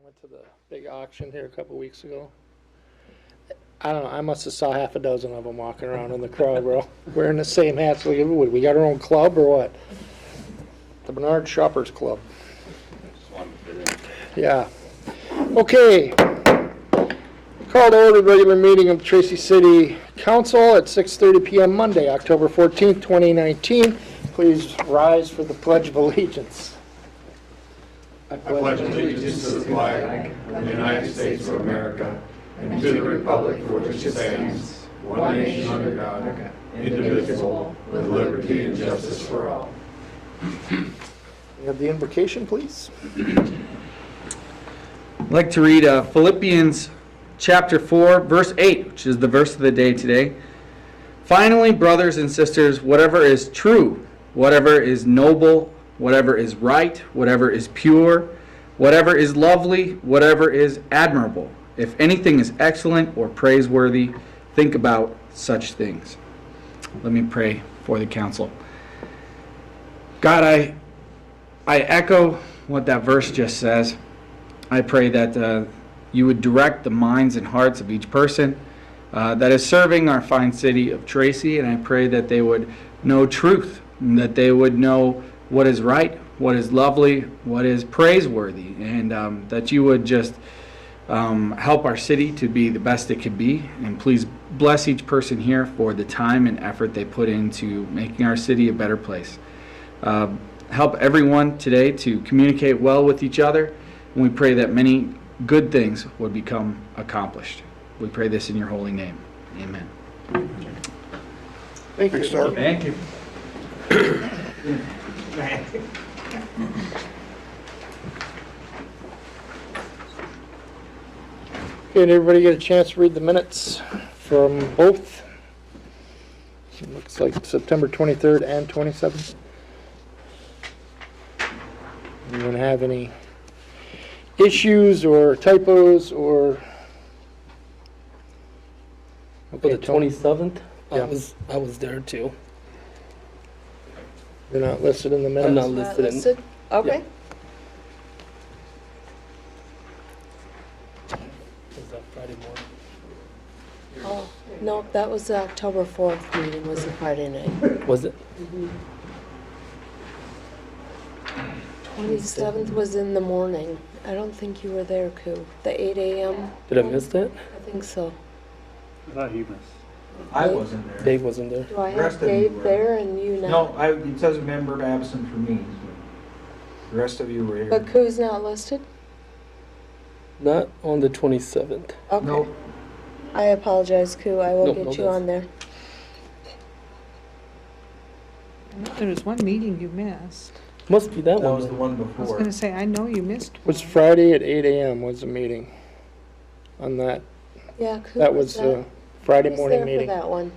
Went to the big auction here a couple weeks ago. I don't know, I must have saw half a dozen of them walking around in the crowd, bro. Wearing the same hats. We got our own club or what? The Bernard Shoppers Club. Just wanted to fit in. Yeah. Okay. Call to order regular meeting of Tracy City Council at 6:30 PM Monday, October 14th, 2019. Please rise for the Pledge of Allegiance. I pledge allegiance to the flag of the United States of America and to the republic for which it stands, one nation under God, indivisible, with liberty and justice for all. We have the invocation, please. I'd like to read Philippians chapter 4, verse 8, which is the verse of the day today. Finally, brothers and sisters, whatever is true, whatever is noble, whatever is right, whatever is pure, whatever is lovely, whatever is admirable, if anything is excellent or praiseworthy, think about such things. Let me pray for the council. God, I echo what that verse just says. I pray that you would direct the minds and hearts of each person that is serving our fine city of Tracy, and I pray that they would know truth, and that they would know what is right, what is lovely, what is praiseworthy, and that you would just help our city to be the best it could be. And please bless each person here for the time and effort they put into making our city a better place. Help everyone today to communicate well with each other, and we pray that many good things would become accomplished. We pray this in your holy name. Amen. Thank you, sir. Thank you. Okay, did everybody get a chance to read the minutes from both? It looks like September 23rd and 27th. Anyone have any issues or typos or? For the 27th, Yeah. I was there too. They're not listed in the minutes? I'm not listed in. Listed? Okay. Was that Friday morning? Oh, no, that was the October 4th meeting, was the Friday night. Was it? 27th was in the morning. I don't think you were there, Koo. The 8 a.m.? Did I miss that? I think so. I thought he missed. I wasn't there. Dave wasn't there. Do I The rest have of you Dave were. there and you not? No, it says member absent for me. So the rest of you were here. But Koo's not listed? Not on the 27th. Okay. Nope. I apologize, Koo. I will No, get no, you that's- on there. There was one meeting you missed. Must be that That one. was the then. one I was before. gonna say, I know you missed one. Was Friday at 8 a.m. was the meeting on that. Yeah, Koo That was there. Friday Who was morning there meeting. for that one?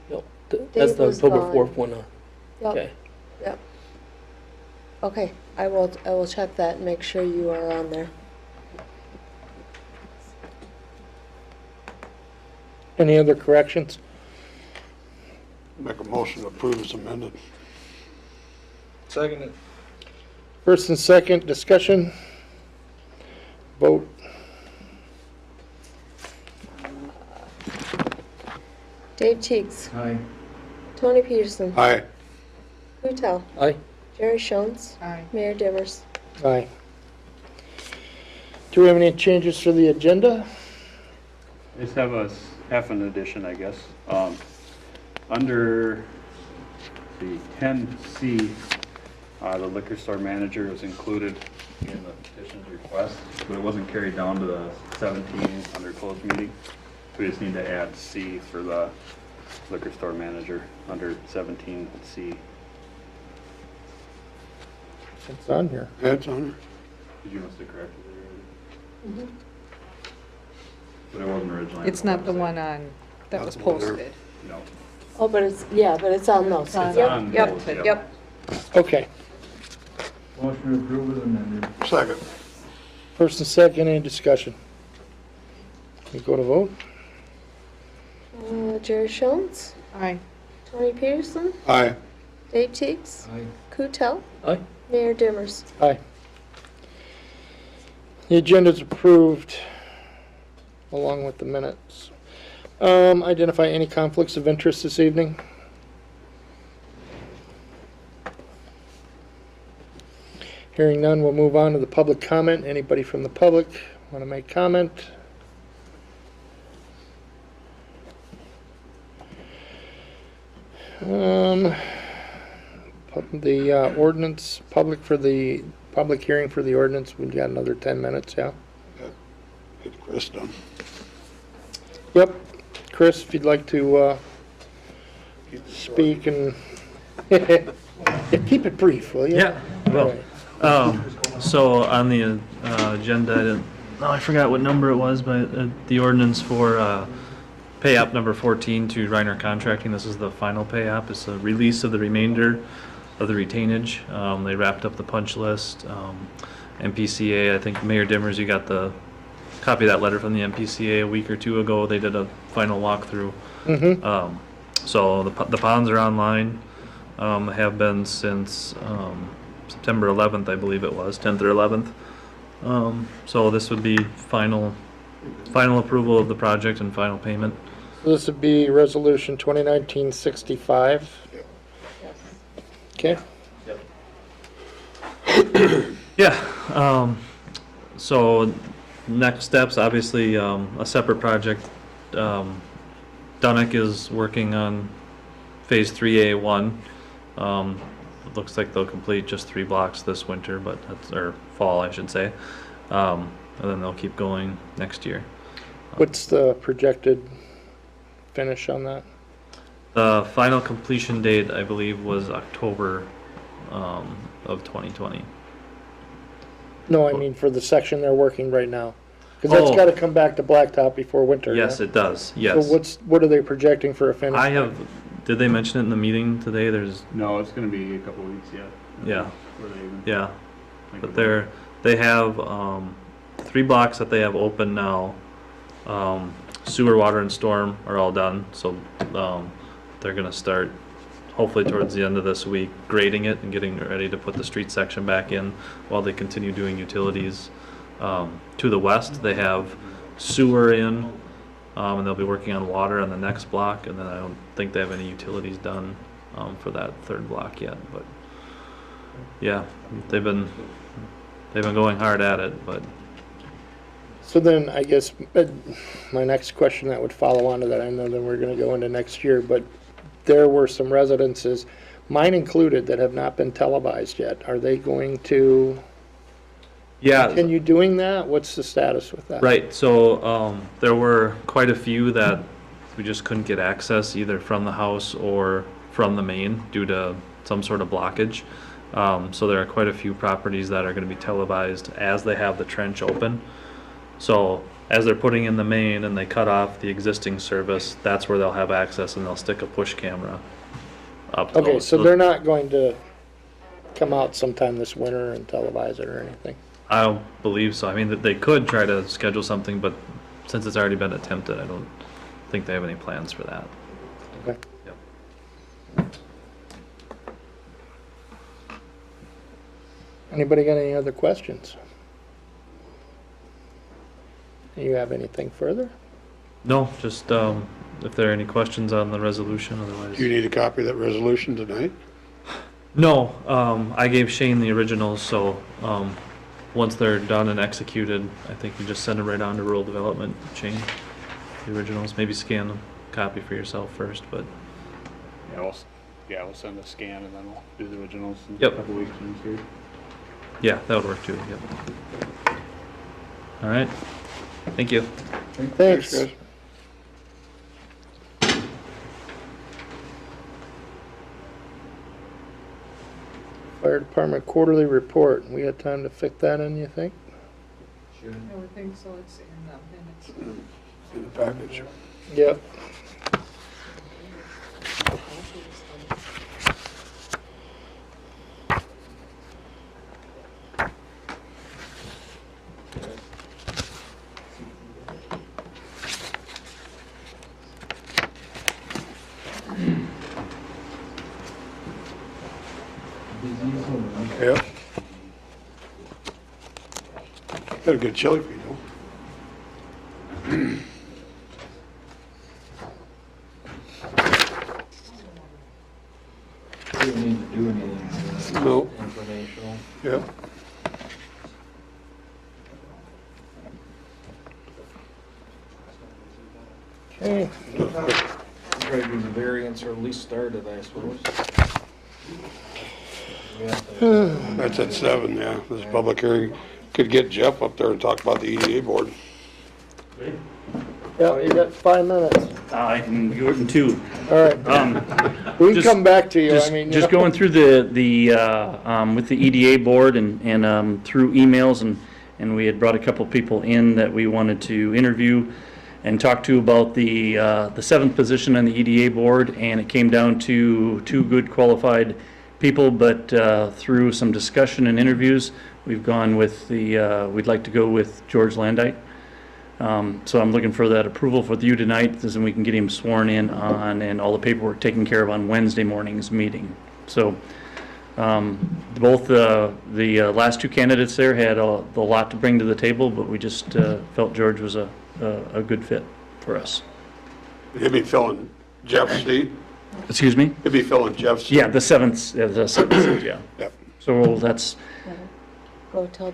Yep. That's Dave the was October gone. 4th one. Huh? Yep. Okay. Okay, I will check that and make sure you are on there. Any other corrections? Make a motion to approve as amended. Second. First and second, discussion. Vote. Dave Cheeks, Aye. Tony Peterson, Aye. Koo Tao, Aye. Jerry Schoenz, Aye. Mayor Dimmers. Aye. Do we have any changes for the agenda? I just have half an addition, I guess. Under the 10C, the liquor store manager was included in the petition's request, but it wasn't carried down to the 17 under closed meeting. We just need to add C for the liquor store manager under 17C. It's on here. Ed's on there. Did you must have corrected it already? But it wasn't originally. It's not the one on, that was posted. No. Oh, but it's on those. It's on- Yep, those, yep, yep. Okay. Motion to approve as amended. Second. First and second, any discussion? We go to vote? Jerry Schoenz, Aye. Tony Peterson, Aye. Dave Cheeks, Aye. Koo Tao, Aye. Mayor Dimmers. Aye. The agenda's approved along with the minutes. Identify any conflicts of interest this evening? Hearing none, we'll move on to the public comment. Anybody from the public want to make comment? The ordinance, public hearing for the ordinance, we've got another 10 minutes, yeah? Get Chris done. Yep. Chris, if you'd like to speak and keep it brief, will you? Yeah, All well, right. so on the agenda, I forgot what number it was, but the ordinance for pay app number 14 to Reiner Contracting, this is the final pay app. It's a release of the remainder of the retainage. They wrapped up the punch list. MPCA, I think Mayor Dimmers, you got the copy of that letter from the MPCA a week or two ago. They did a final walkthrough. Mm-hmm. So the ponds are online. Have been since September 11th, I believe it was, 10th or 11th. So this would be final approval of the project and final payment. This would be resolution 2019-65. Okay. Yeah. So next steps, obviously, a separate project. Dunick is working on phase 3A1. It looks like they'll complete just 3 blocks this winter, or fall, I should say. And then they'll keep going next year. What's the projected finish on that? The final completion date, I believe, was October of 2020. No, I mean for the section they're working right now. Because that's Oh. got to come back to blacktop before winter. Yes, yeah? it does. So Yes. what are they projecting for a finish? Did they mention it in the meeting today? No, it's gonna be a couple weeks yet. Yeah. Before they even Yeah. think But about they have 3 blocks that they have open now. Sewer, water, and storm are all done, so they're gonna start hopefully towards the end of this week grading it and getting ready to put the street section back in while they continue doing utilities. To the west, they have sewer in, and they'll be working on water on the next block, and then I don't think they have any utilities done for that 3rd block yet. But yeah, they've been going hard at it, but So then I guess my next question that would follow on to that, I know then we're going to go into next year, but there were some residences, mine included, that have not been televised yet. Are they going to yeah. continue doing that? What's the status with that? Right, so there were quite a few that we just couldn't get access either from the house or from the main due to some sort of blockage. So there are quite a few properties that are going to be televised as they have the trench open. So as they're putting in the main and they cut off the existing service, that's where they'll have access and they'll stick a push camera up. Okay, those. so they're not going to come out sometime this winter and televise it or anything? I don't believe so. I mean, that they could try to schedule something, but since it's already been attempted, I don't think they have any plans for that. Okay. Yep. Anybody got any other questions? Do you have anything further? No, just if there are any questions on the resolution, otherwise. Do you need a copy of that resolution tonight? No, I gave Shane the originals, so once they're done and executed, I think you just send them right on to rural development, Shane. The originals, maybe scan a copy for yourself first, but we'll send a scan and then we'll do the originals in Yep. a couple weeks when it's here. yeah, that would work too, yep. All right, thank you. Thanks. guys. Fire Department quarterly report. We got time to fit that in, you think? I would think so, it's in the minutes. In the package. Yep. Yep. Got a good chili for you, though. We don't need to do anything. No. Informational. Yeah. Okay, Try to do the variance or at least start it, I suppose. That's at 7, yeah. This public hearing. Could get Jeff up there and talk about the EDA board. yeah, you got 5 minutes. I can do it in 2. All right, we can Just- come back to you, I Just, mean. you just know. going through with the EDA board and through emails, and we had brought a couple people in that we wanted to interview and talk to about the 7th position on the EDA board, and it came down to 2 good qualified people, but through some discussion and interviews, we've gone with we'd like to go with George Landite. So I'm looking for that approval for you tonight, so we can get him sworn in on, and all the paperwork taken care of on Wednesday morning's meeting. So, both the last 2 candidates there had a lot to bring to the table, but we just felt George was a good fit for us. He'll be filling Jeff's seat. Excuse me? He'll be filling Jeff's seat. Yeah, the 7th, yeah. Yep. So that's Go till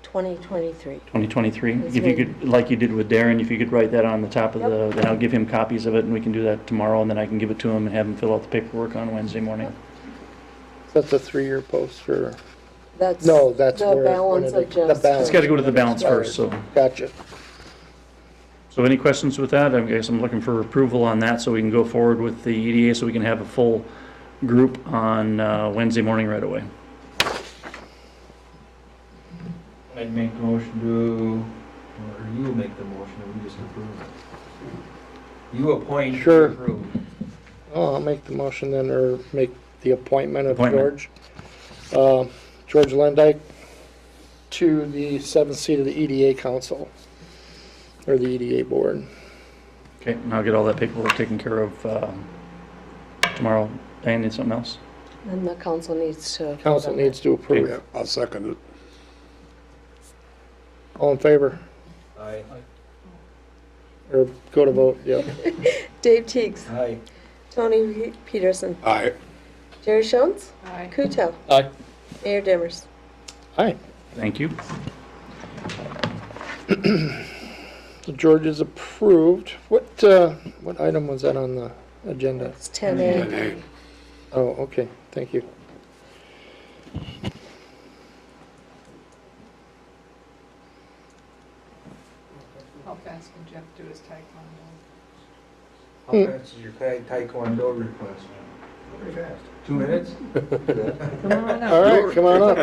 2023. 2023. That's If you good. could, like you did with Darren, if you could write that on the top of then I'll give him copies of it, and we can do that tomorrow, and then I can give it to him and have him fill out the paperwork on Wednesday morning. That's a 3-year post for, That's no, that's the where. balance when of the just. balance. It's got to go to the balance first, so. Gotcha. So any questions with that? I guess I'm looking for approval on that so we can go forward with the EDA so we can have a full group on Wednesday morning right away. I'd make the motion to, or you make the motion and we just approve it. You appoint, you Sure. approve. Oh, I'll make the motion then, or make the appointment of Appointment. George. George Lendike to the 7th seat of the EDA council, or the EDA board. Okay, and I'll get all that paperwork taken care of tomorrow. Diane, need something else? And the council needs to. Council needs to approve. Yeah, I'll second it. All in favor? Aye. Or go to vote, yep. Dave Teagues, Aye. Tony Peterson, Aye. Jerry Schoen's, Aye. Kuto, Aye. Mayor Dimmers. Aye. Thank you. So George is approved. What item was that on the agenda? It's 10A. 10A. Oh, okay, thank you. How fast can Jeff do his taekwondo? How fast is your taekwondo request? Pretty fast. 2 minutes? Come on All up. right, come on up.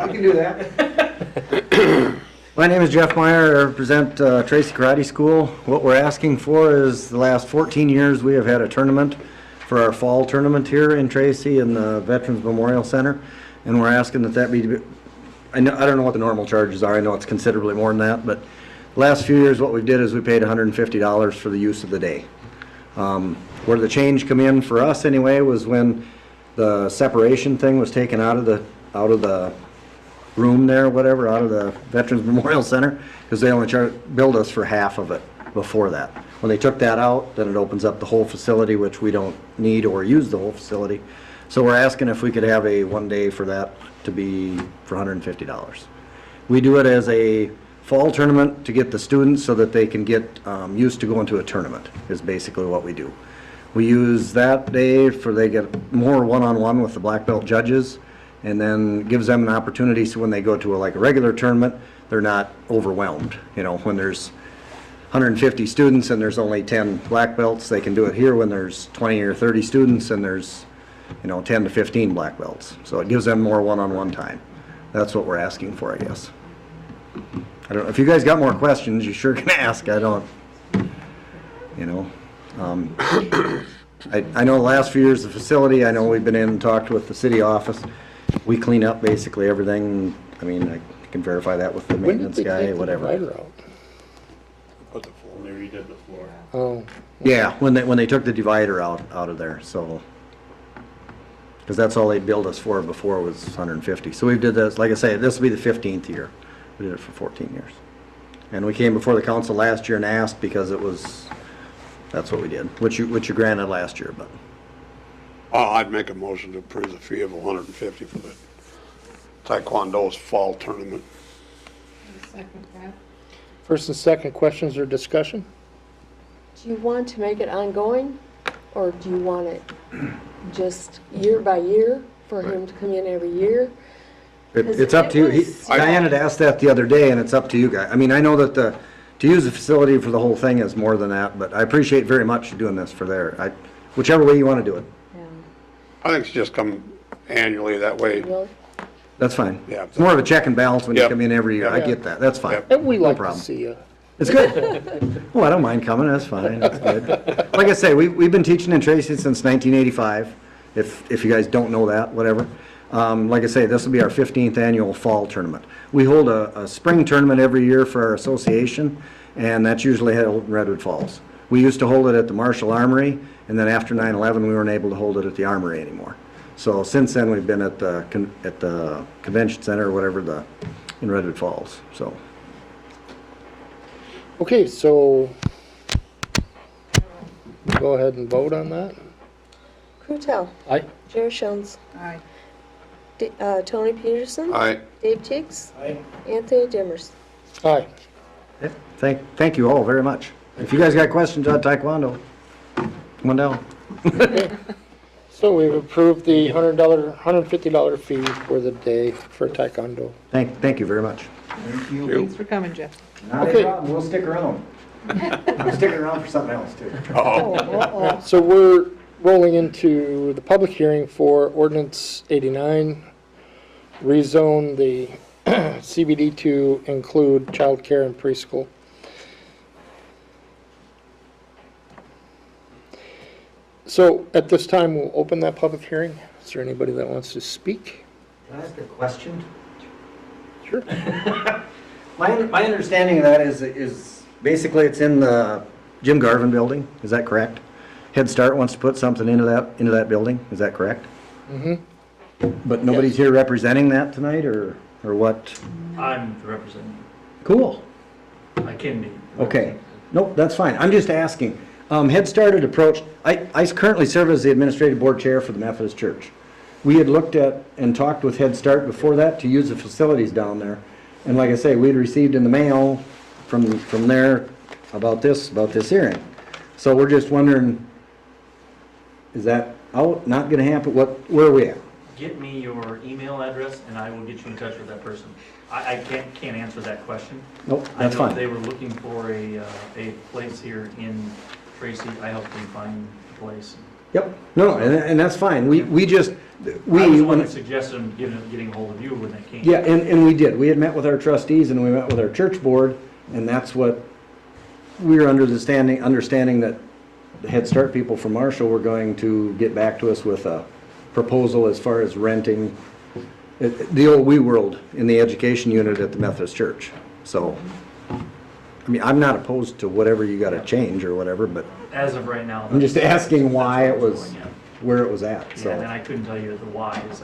We can do that. My name is Jeff Meyer. I represent Tracy Karate School. What we're asking for is the last 14 years we have had a tournament for our fall tournament here in Tracy in the Veterans Memorial Center. And we're asking that be, I don't know what the normal charges are. I know it's considerably more than that, but the last few years what we did is we paid $150 for the use of the day. Where the change come in for us anyway was when the separation thing was taken out of the room there, whatever, out of the Veterans Memorial Center, because they only billed us for half of it before that. When they took that out, then it opens up the whole facility, which we don't need or use the whole facility. So we're asking if we could have a 1 day for that to be for $150. We do it as a fall tournament to get the students so that they can get used to going to a tournament, is basically what we do. We use that day for they get more one-on-one with the black belt judges, and then gives them an opportunity so when they go to a regular tournament, they're not overwhelmed. You know, when there's 150 students and there's only 10 black belts, they can do it here when there's 20 or 30 students and there's, 10 to 15 black belts. So it gives them more one-on-one time. That's what we're asking for, I guess. I don't know, if you guys got more questions, you sure can ask. I don't, I know the last few years, the facility, I know we've been in and talked with the city office. We clean up basically everything. I mean, I can verify that with the When did maintenance they guy, take the whatever. divider out? Put the floor. They redid the floor. Oh, Yeah, when they took the divider out of there, so. Because that's all they billed us for before was 150. So we did this, like I say, this will be the 15th year We did it for 14 years. And we came before the council last year and asked because that's what we did, which you granted last year, but. I'd make a motion to approve the fee of $150 for the Taekwondo's fall tournament. Second that. First and second, questions or discussion? Do you want to make it ongoing, or do you want it just year by year for him to come in every year? It's up to you. Diane had asked that the other day, and it's up to you guys. I mean, I know that to use the facility for the whole thing is more than that, but I appreciate very much you doing this for there. Whichever way you want to do it, I think it's just come annually that way. Really? that's fine. Yeah. It's more of a check and balance when you Yep. come in every year. I Yeah. get that. That's fine. Yep. And we No like to problem. see you. It's good. Oh, I don't mind coming. That's fine. That's good. Like I say, we've been teaching in Tracy since 1985. If you guys don't know that, whatever. Like I say, this will be our 15th annual fall tournament. We hold a spring tournament every year for our association, and that's usually held in Redwood Falls. We used to hold it at the Marshall Armory, and then after 9/11, we weren't able to hold it at the Armory anymore. So since then, we've been at the convention center or whatever in Redwood Falls. So. Okay, so go ahead and vote on that. Krutel. Aye. Jerry Schoenz. Aye. Tony Peterson. Aye. Dave Tiggs. Anthony Dimmers. Aye. Yep. Thank you all very much. If you guys got questions on Taekwondo, come on down. So we've approved the $150 fee for the day for Taekwondo. Thank you very much. Thanks for coming, Jeff. Not Okay. a problem, we'll stick around. I'm sticking around for something else too. So we're rolling into the public hearing for ordinance 89, rezone the CBD to include childcare and preschool. So at this time, we'll open that public hearing. Is there anybody that wants to speak? Can I ask a question? Sure. My understanding of that is basically it's in the Jim Garvin building, is that correct? Head Start wants to put something into that building, is that correct? Mm-hmm. But nobody's here representing that tonight, or what? I'm the representative. Cool. I can be. Okay, nope, that's fine, I'm just asking. Head Start had approached, I currently serve as the administrative board chair for the Methodist Church. We had looked at and talked with Head Start before that to use the facilities down there. And like I say, we'd received in the mail from there about this hearing. So we're just wondering, is that out, not gonna happen, where are we at? Get me your email address and I will get you in touch with that person. I can't answer that question. Nope, that's I know fine. they were looking for a place here in Tracy. I helped them find a place. Yep, no, and that's fine, we I was the one when- that suggested them getting a hold of you when they came. yeah, and we did, we had met with our trustees and we met with our church board, and that's what, we were understanding that the Head Start people from Marshall were going to get back to us with a proposal as far as renting the old Wee World in the education unit at the Methodist Church. So, I mean, I'm not opposed to whatever you gotta change or whatever, but As of right now. I'm just that's- asking why that's it where was, it's going, where it was at, Yeah, and so. I couldn't tell you the whys.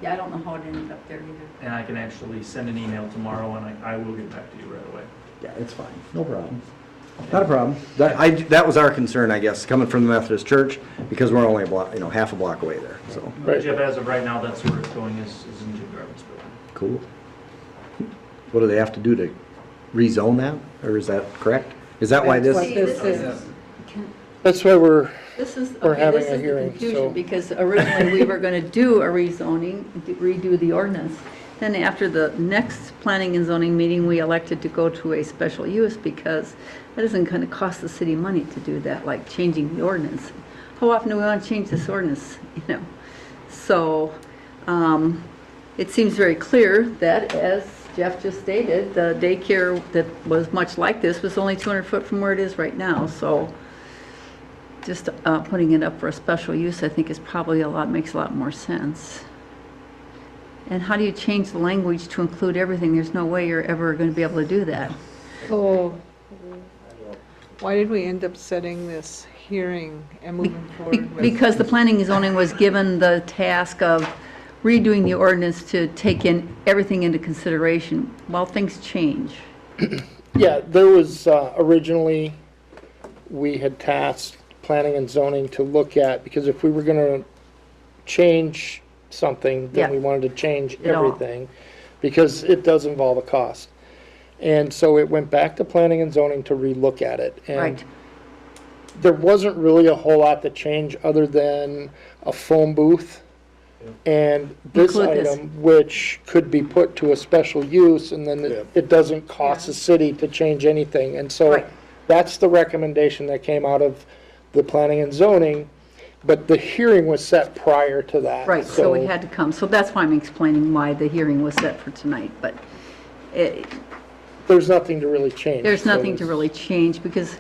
Yeah, I don't know how it ended up there either. And I can actually send an email tomorrow and I will get back to you right away. Yeah, it's fine, no problem. Not a problem. That was our concern, I guess, coming from the Methodist Church, because we're only a block, half a block away there, so. Right. Jeff, as of right now, that's where it's going is in Jim Garvin's building. Cool. What do they have to do to rezone that, or is that correct? Is that why That's this? what this is. That's why we're, This is, We're okay, having this a is the hearing, confusion, so- because originally we were gonna do a rezoning, redo the ordinance. Then after the next planning and zoning meeting, we elected to go to a special use because that isn't gonna cost the city money to do that, like changing the ordinance. How often do we wanna change this ordinance, So, it seems very clear that, as Jeff just stated, the daycare that was much like this was only 200 foot from where it is right now, so just putting it up for a special use, I think is probably makes a lot more sense. And how do you change the language to include everything? There's no way you're ever going to be able to do that. So, why did we end up setting this hearing and moving forward with? Because the planning and zoning was given the task of redoing the ordinance to take in everything into consideration while things change. Yeah, there was, originally, we had tasked planning and zoning to look at, because if we were gonna change something, then we Yeah. wanted to change It all. everything, because it does involve a cost. And so it went back to planning and zoning to relook at it. And Right. there wasn't really a whole lot to change other than a phone booth and this Include this. item, which could be put to a special use, and then it doesn't cost the city to change anything. And so Right. that's the recommendation that came out of the planning and zoning, but the hearing was set prior to that. Right, so we had to come. So that's why I'm explaining why the hearing was set for tonight. But There's nothing to really change. there's So nothing to really change because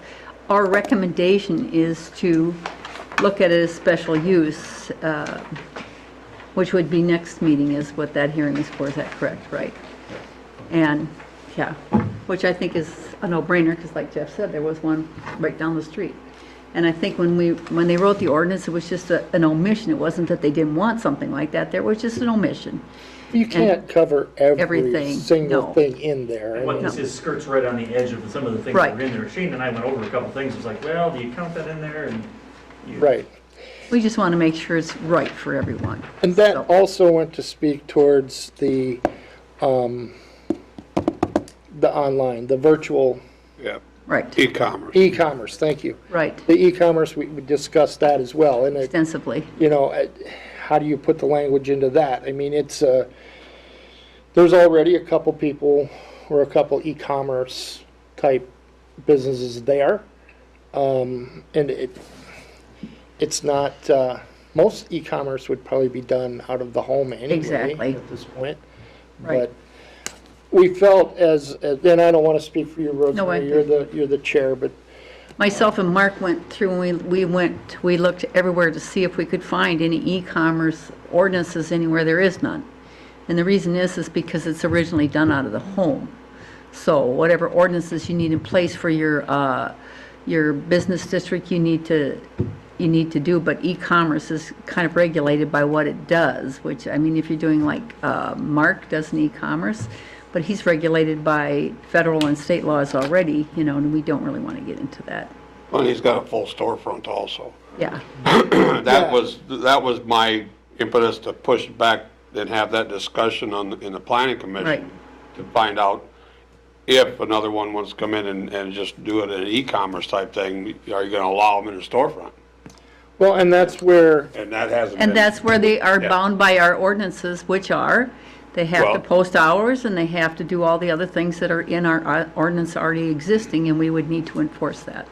our recommendation is to look at it as special use, which would be next meeting is what that hearing is for. Is that correct? Right. And, yeah, which I think is a no-brainer because like Jeff said, there was one right down the street. And I think when they wrote the ordinance, it was just an omission. It wasn't that they didn't want something like that. There was just an omission. You can't cover every everything, single no. thing in there. I And what mean, this is skirts right on the edge of some of the things Right. that are in there. Shane and I went over a couple things. It was like, well, do you count that in there? And you, Right. We just want to make sure it's right for everyone. And that So- also went to speak towards the online, the virtual Yeah, Right, e-commerce. e-commerce, thank you. right, The e-commerce, we discussed that as well, and it, extensively. you know, how do you put the language into that? I mean, it's, there's already a couple people, or a couple e-commerce type businesses there. And it's not, most e-commerce would probably be done out of the home anyway. Exactly. At this point. Right. But we felt and I don't want to speak for you, Rosemary, I- you're the chair, but Myself and Mark went through and we looked everywhere to see if we could find any e-commerce ordinances anywhere there is none. And the reason is because it's originally done out of the home. So whatever ordinances you need in place for your business district, you need to do, but e-commerce is kind of regulated by what it does, which, I mean, if you're doing like, Mark does an e-commerce, but he's regulated by federal and state laws already, you know, and we don't really want to get into that. Well, he's got a full storefront also. Yeah, That was my impetus to push back and have that discussion in the planning Right. commission to find out if another one wants to come in and just do it in an e-commerce type thing, are you gonna allow them in a storefront? well, and that's where, And that hasn't been. and that's where they are Yeah. bound by our ordinances, which are, they have to Well- post hours and they have to do all the other things that are in our ordinance already existing, and we would need to enforce that.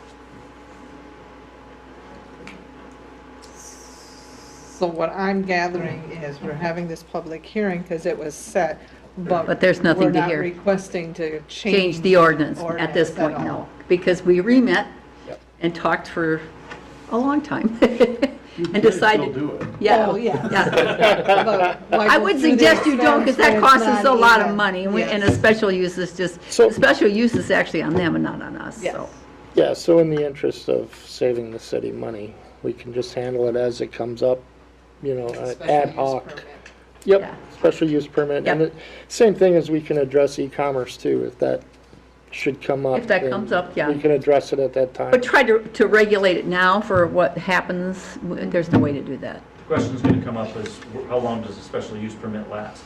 So what I'm gathering is we're having this public hearing because it was set, But there's nothing to we're hear. not requesting to Change the ordinance at this point, at all. no, because we re-met Yep. and talked for a long time and decided. do it. Yeah, Oh, yeah. yeah. But why I go would through the suggest you don't, because that expense when costs it's us not a lot of even- money, and Yes. a special use is just, So- the special use is actually on them and not on us, Yes. so. yeah, so in the interest of saving the city money, we can just handle it as it comes up, you know, Special ad use hoc. permit. Yep, Yeah. special use permit. And Yep. same thing as we can address e-commerce too, if that should come up. If that then comes up, yeah. We can address it at that time. But try to regulate it now for what happens, there's no way to do that. The question's gonna come up is, how long does a special use permit last?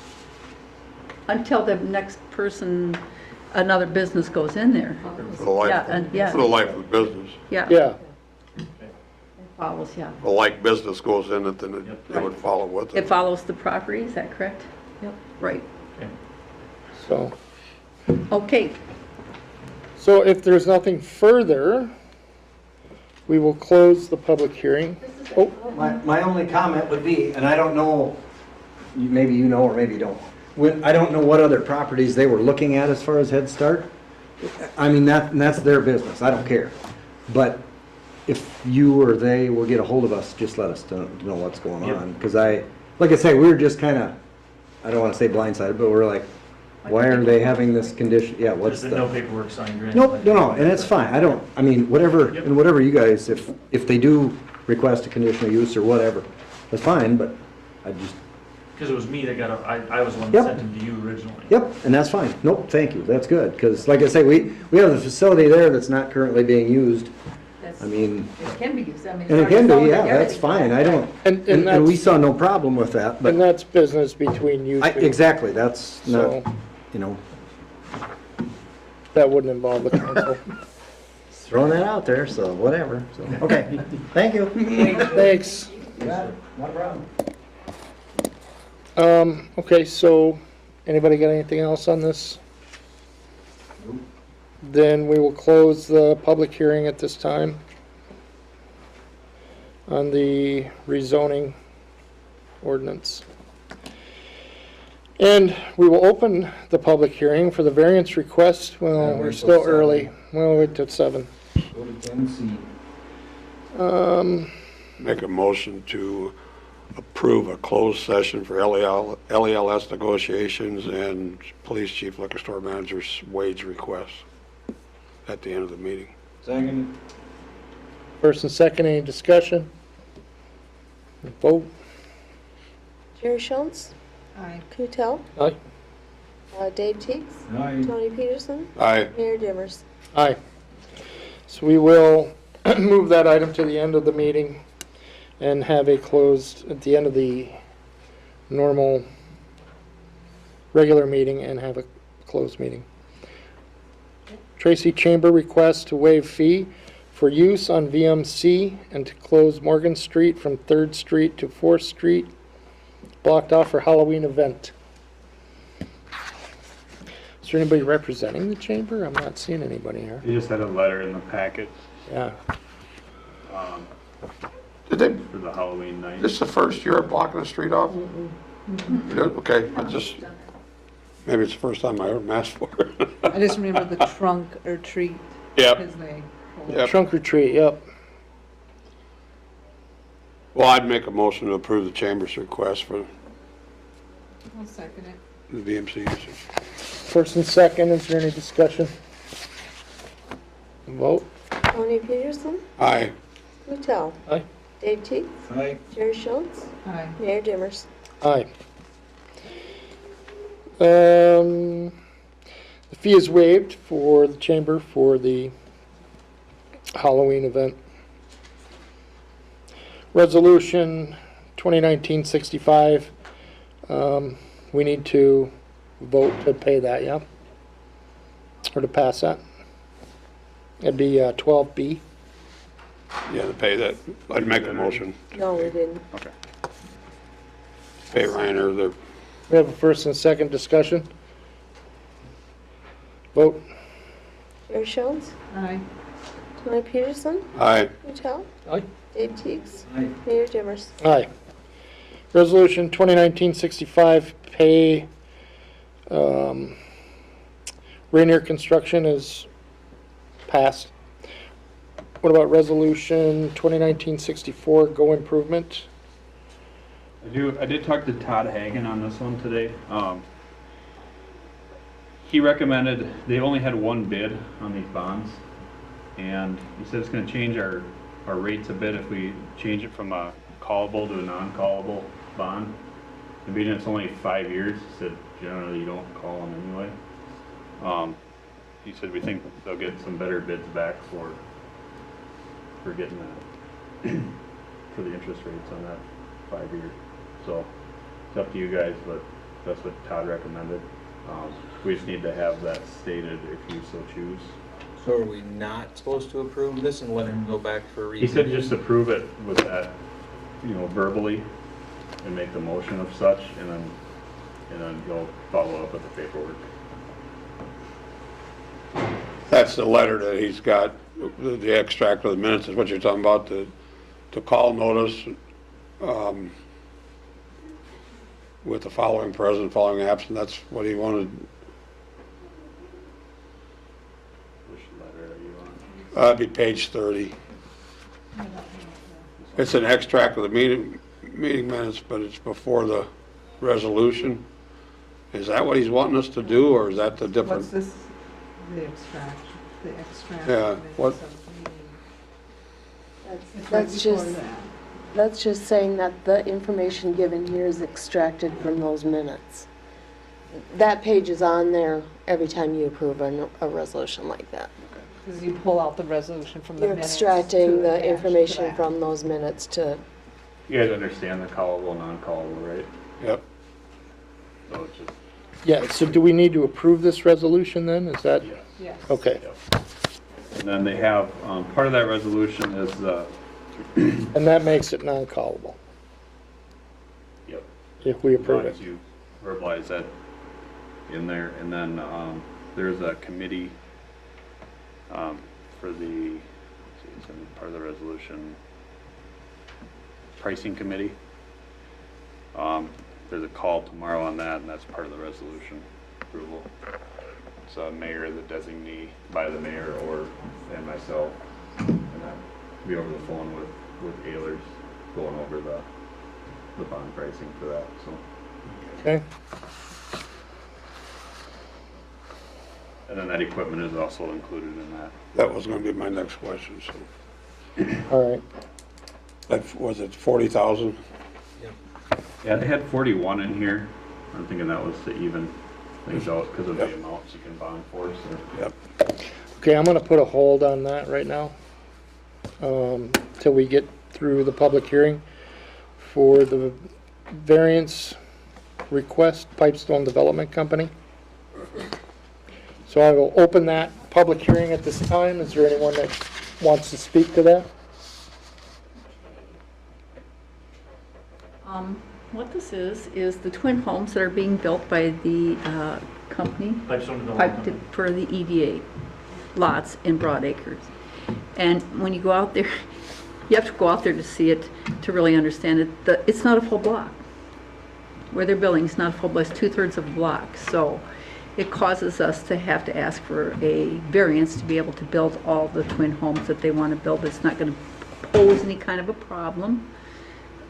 Until the next person, another business goes in there. For the life, Yeah, and- yeah. for the life of the business. Yeah. Yeah, Follows, yeah. The like business goes in it, then it would follow with It it. follows the property, is that correct? Yep. Right. so, Okay, so if there's nothing further, we will close the public hearing. Oh, My only comment would be, and I don't know, maybe you know or maybe you don't, I don't know what other properties they were looking at as far as Head Start. I mean, that's their business, I don't care. But if you or they will get a hold of us, just let us know what's going Yep. on. Because like I say, we were just kind of, I don't want to say blindsided, but we're like, why are they having this condition? Yeah, what's There's no the? paperwork signed or anything? Nope, like no, that? and it's fine, I mean, whatever, Yep. and whatever you guys, if they do request a conditional use or whatever, that's fine, but I just, because it was me that I was the one that Yep. sent them to you originally. Yep, and that's fine. Nope, thank you. That's good. Because like I say, we have a facility there that's not currently being used. I mean, It can be used, I mean. and it can be, yeah, that's fine. I don't, And and we that's, saw no problem with that, and but that's business between you two. exactly, that's So not, you know, that wouldn't involve the council. throwing that out there, so whatever. So, okay, thank you. Thanks. Not a problem. Okay, so anybody got anything else on this? Then we will close the public hearing at this time on the rezoning ordinance. And we will open the public hearing for the variance request. Well, Yeah, we're wait still till early. We'll wait till 7. Go to 10C. Make a motion to approve a closed session for LELS negotiations and police chief liquor store manager's wage requests at the end of the meeting. Second. First and second, any discussion? Vote. Jerry Schultz, Aye. Kutel, Aye. Dave Teagues, Aye. Tony Peterson, Aye. Mayor Dimmers. Aye. So we will move that item to the end of the meeting and have a closed, at the end of the normal, regular meeting, and have a closed meeting. Tracy Chamber requests to waive fee for use on VMC and to close Morgan Street from 3rd Street to 4th Street, blocked off for Halloween event. Is there anybody representing the chamber? I'm not seeing anybody here. You just had a letter in the packet Yeah. Did they, for the Halloween night. this is the first year of blocking the street off? Yeah, okay, I just, maybe it's the first time I heard them ask for it. I just remember the trunk or treat, Yep, as they call it. yep. Trunk or treat, yep. Well, I'd make a motion to approve the chamber's request for I'll second it. the VMC usage. First and second, is there any discussion? Vote. Tony Peterson, Aye. Kutel. Aye. Dave Teagues, Aye. Jerry Schultz, Aye. Mayor Dimmers. Aye. The fee is waived for the chamber for the Halloween event. Resolution 2019-65, we need to vote to pay that, yeah? Or to pass that? It'd be 12B. Yeah, to pay that, I'd make a motion. No, we didn't. Okay. Pay Reiner the, We have a first and second discussion. Vote. Jerry Schultz, Aye. Tony Peterson, aye. Kutel. Aye. Dave Teagues, Aye. Mayor Dimmers. Aye. Resolution 2019-65, pay, Rainier Construction is passed. What about Resolution 2019-64, Go Improvement? I did talk to Todd Hagan on this one today. He recommended, they only had one bid on these bonds, and he said it's gonna change our rates a bit if we change it from a callable to a non-callable bond. And being it's only 5 years, he said generally you don't call them anyway. He said we think they'll get some better bids back for getting that, for the interest rates on that 5 year. So it's up to you guys, but that's what Todd recommended. We just need to have that stated if you so choose. So are we not supposed to approve this and let him go back for a He reason? said just approve it with that, verbally, and make the motion of such, and then he'll follow up with the paperwork. That's the letter that he's got, the extract of the minutes is what you're talking about, the call notice, with the following present, following absent, that's what he wanted. Which letter are you on? That'd be page 30. It's an extract of the meeting minutes, but it's before the resolution. Is that what he's wanting us to do, or is that the different? What's this, the extract, Yeah, of minutes what- of the meeting? It's right That's before just, that. That's just saying that the information given here is extracted from those minutes. That page is on there every time you approve a resolution like that. Because you pull out the resolution from the You're minutes. extracting to the attach to information that. from those minutes to, You guys understand the callable, non-callable, right? Yep. So it's just, Yeah, so do we need to approve this resolution then? Is that, yes. Yes. okay. And then they have, part of that resolution is, And that makes it non-callable yep, if we as long approve it. as you verbalize that in there. And then, there's a committee, for the, let's see, it's in part of the resolution, pricing committee. There's a call tomorrow on that, and that's part of the resolution approval. It's mayor, the designee by the mayor and myself, and that be over the phone with Ehlers going over the bond pricing for that, so. Okay, And then that equipment is also included in that. That was gonna be my next question, so. all right. That, was it 40,000? Yeah, they had 41 in here. I'm thinking that was to even things out because of the amounts you can bond for, so. Yep. Okay, I'm gonna put a hold on that right now, till we get through the public hearing for the variance request, Pipestone Development Company. So I will open that public hearing at this time. Is there anyone that wants to speak to that? What this is the twin homes that are being built by the company Pipestone Development Company. for the EDA lots in Broad Acres. And when you go out there, you have to go out there to see it, to really understand it. It's not a full block. Where they're building, it's not a full block, it's 2/3 of a block. So it causes us to have to ask for a variance to be able to build all the twin homes that they want to build. It's not going to pose any kind of a problem.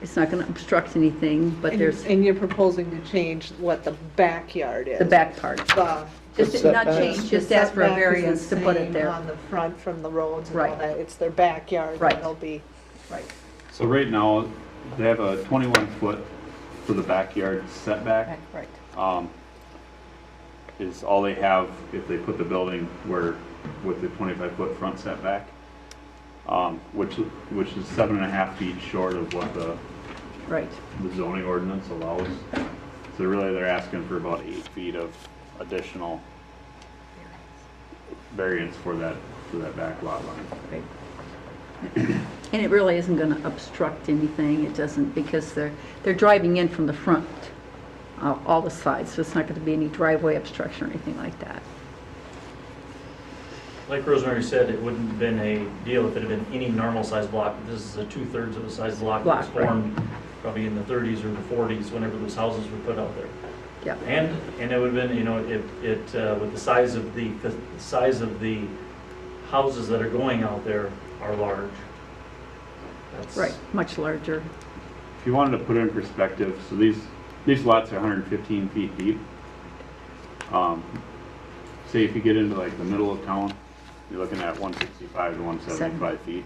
It's not going to obstruct anything, but there's And you're proposing to change what the backyard is. the back part. The Just The not setbacks. change, just ask for a setback is the variance to put it same there. On the front from the roads and all Right. that. It's their backyard. Right. It'll be, Right. So right now, they have a 21 foot for the backyard setback. Right. Is all they have if they put the building where, with the 25-foot front setback, which is 7.5 feet short of what the Right. zoning ordinance allows. So really, they're asking for about 8 feet of additional variance for that back lot line. Right. And it really isn't going to obstruct anything. It doesn't, because they're driving in from the front, all the sides, so it's not going to be any driveway obstruction or anything like that. Like Rosemary said, it wouldn't have been a deal if it had been any normal size block. This is a 2/3 of the size block that was Block, right. formed probably in the 30s or the 40s, whenever those houses were put out there. Yeah. And it would have been, you know, with the size of the houses that are going out there are large. That's Right, much larger. If you wanted to put it in perspective, so these lots are 115 feet deep. Say if you get into like the middle of town, you're looking at 165 to 175 feet.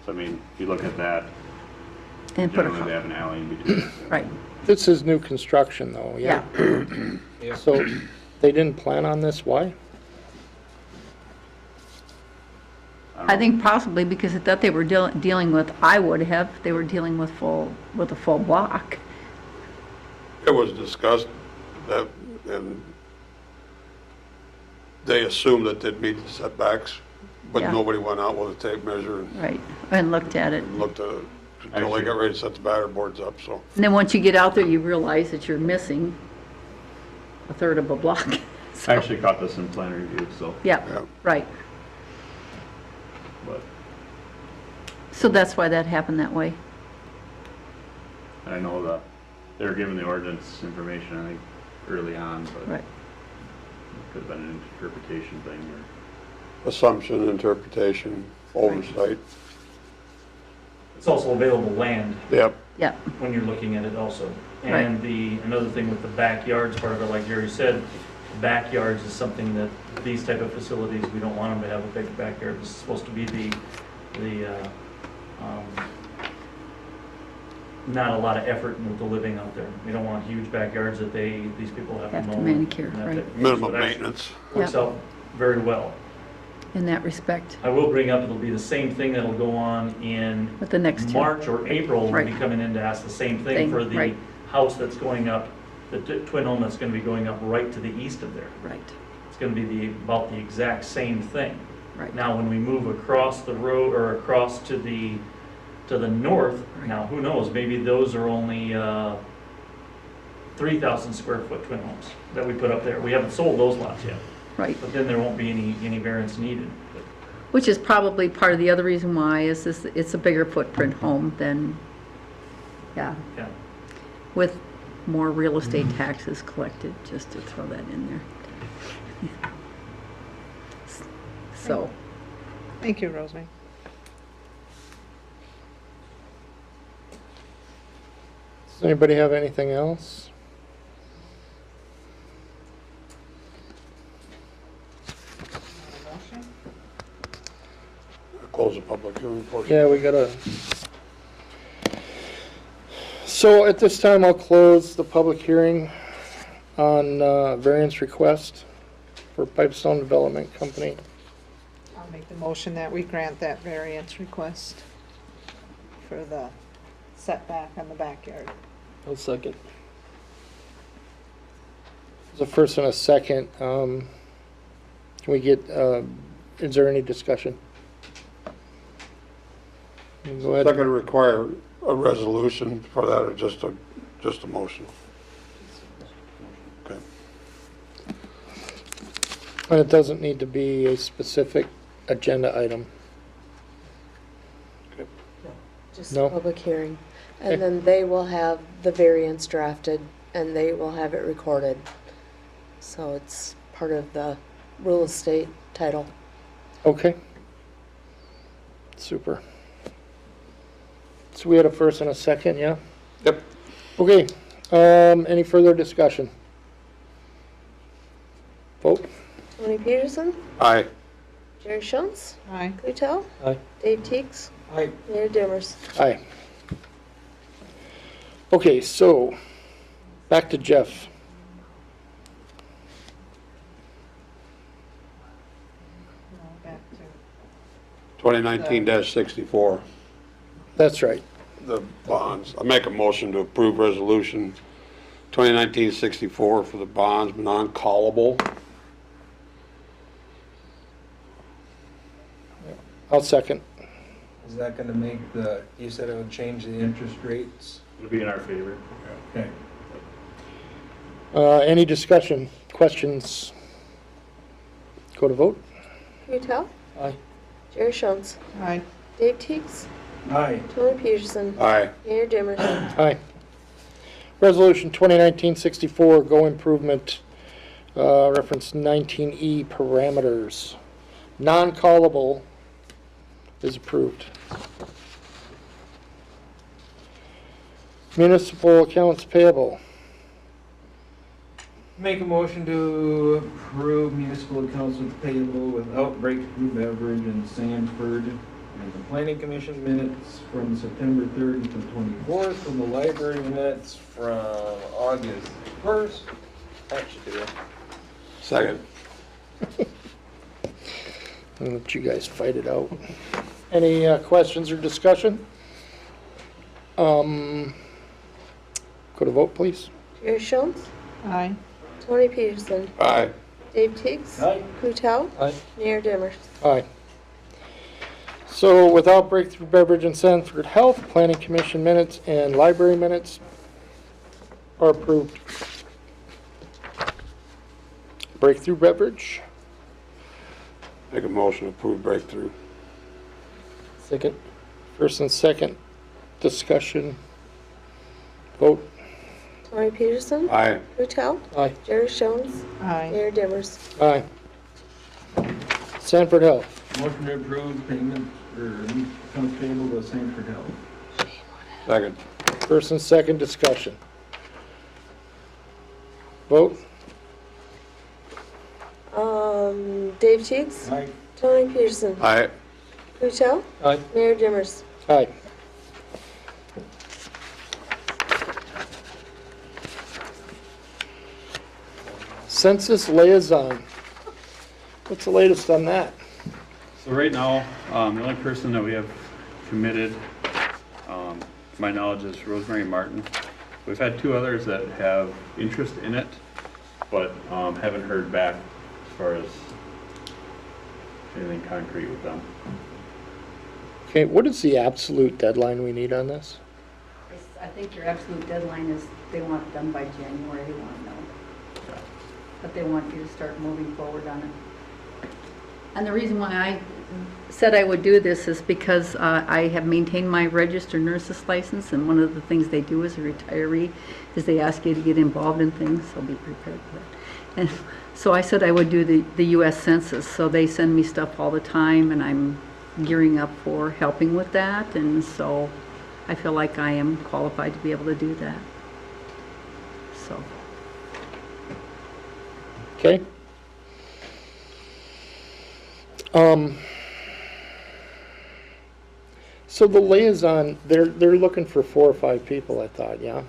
So I mean, if you look at that, And put generally they a, have an alley in between. right. This is new construction though, yeah? So they didn't plan on this, why? I think possibly because I thought they were dealing with, they were dealing with a full block. It was discussed that, and they assumed that they'd meet the setbacks, but Yeah. nobody went out with a tape measure Right, and looked at it. and looked at it until they got ready to set the batter boards up, so. And then once you get out there, you realize that you're missing 1/3 of a block. So, I actually caught this in plan review, so, yeah, Yeah. right. but So that's why that happened that way. I know they were given the ordinance information, I think, early on, but Right. it could have been an interpretation thing or. Assumption, interpretation, oversight. It's also available land Yep. Yeah, when you're looking at it also. Right. And another thing with the backyards part of it, like Jerry said, backyards is something that these type of facilities, we don't want them to have a big backyard. This is supposed to be the not a lot of effort with the living out there. We don't want huge backyards that these people have to Have mow. to manicure, and that right. type of thing. Minimum So it actually maintenance. Works Yeah. out very well. In that respect, I will bring up, it'll be the same thing that'll go on in with the next two. March or April, we'll be Right. coming in to ask the same thing Thing, for the right. house that's going up, the twin home that's gonna be going up right to the east of there. Right, It's gonna be about the exact same thing. right. Now, when we move across the road or across to the north, now, who knows, maybe those are only 3,000 square foot twin homes that we put up there. We haven't sold those lots yet, Right, but then there won't be any variance needed. which is probably part of the other reason why is this, it's a bigger footprint home than, yeah, Yeah. with more real estate taxes collected, just to throw that in there. So, Thank you, Rosemary. Does anybody have anything else? Close the public hearing portion. Yeah, we gotta. So at this time, I'll close the public hearing on variance request for Pipestone Development Company. I'll make the motion that we grant that variance request for the setback on the backyard. I'll second. There's a first and a second. Can we get, is there any discussion? Go ahead. Second, require a resolution for that or just a motion? Okay. And it doesn't need to be a specific agenda item. Just No? a public hearing. Okay. And then they will have the variance drafted and they will have it recorded. So it's part of the real estate title. Okay. Super. So we had a first and a second, yeah? Yep. Okay, any further discussion? Vote? Tony Peterson, Aye. Jerry Schultz, Aye. Kutel, Aye. Dave Teags, Aye. Mayor Dimmers. Aye. Okay, so, back to Jeff. No, back to 2019-64, That's right. the bonds. I make a motion to approve resolution 2019-64 for the bonds, non-callable. I'll second. Is that gonna make you said it would change the interest rates? It'll be in our favor. Okay. Any discussion, questions? Go to vote? Kutel, Aye. Jerry Schultz, Aye. Dave Teags, Aye. Tony Peterson, Aye. Mayor Dimmers. Aye. Resolution 2019-64, Go Improvement, reference 19E parameters. Non-callable is approved. Municipal accounts payable. Make a motion to approve municipal accounts payable without breakthrough beverage in Sanford and the planning commission minutes from September 3rd to 24th and the library minutes from August 1st. That should do it. Second. I'll let you guys fight it out. Any questions or discussion? Go to vote, please. Jerry Schultz, Aye. Tony Peterson, Aye. Dave Teags, Aye. Kutel, Aye. Mayor Dimmers. Aye. So without breakthrough beverage and Sanford Health, Planning Commission minutes and library minutes are approved. Breakthrough beverage, Make a motion to approve breakthrough. Second. first and second, discussion, vote. Tony Peterson, Aye. Kutel, Aye. Jerry Schultz, Aye. Mayor Dimmers. Aye. Sanford Health, Motion to approve payment or accounts payable to Sanford Health. Second. first and second, discussion. Vote. Dave Teags, Aye. Tony Peterson, Aye. Kutel, Aye. Mayor Dimmers. Aye. Census liaison. What's the latest on that? So right now, the only person that we have committed, to my knowledge, is Rosemary Martin. We've had 2 others that have interest in it, but haven't heard back as far as anything concrete with them. Okay, what is the absolute deadline we need on this? I think your absolute deadline is they want it done by January, they want to know. But they want you to start moving forward on it. And the reason why I said I would do this is because I have maintained my registered nurse's license, and one of the things they do as a retiree is they ask you to get involved in things, so be prepared for that. And so I said I would do the U.S. Census, so they send me stuff all the time, and I'm gearing up for helping with that, and so I feel like I am qualified to be able to do that. So. Okay. So the liaison, they're looking for 4 or 5 people, I thought, yeah?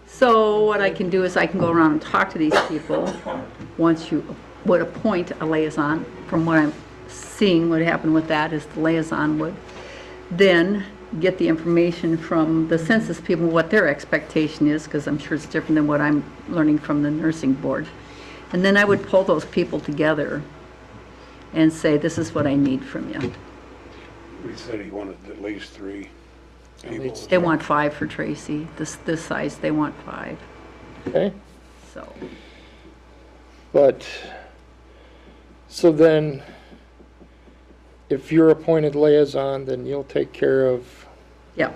So what I can do is I can go around and talk to these people. Once you would appoint a liaison, from what I'm seeing would happen with that is the liaison would then get the information from the census people, what their expectation is, because I'm sure it's different than what I'm learning from the nursing board. And then I would pull those people together and say, this is what I need from you. We said he wanted at least 3 people. They want 5 for Tracy. This size, they want 5. Okay, So, but, so then, if you're appointed liaison, then you'll take care of yeah.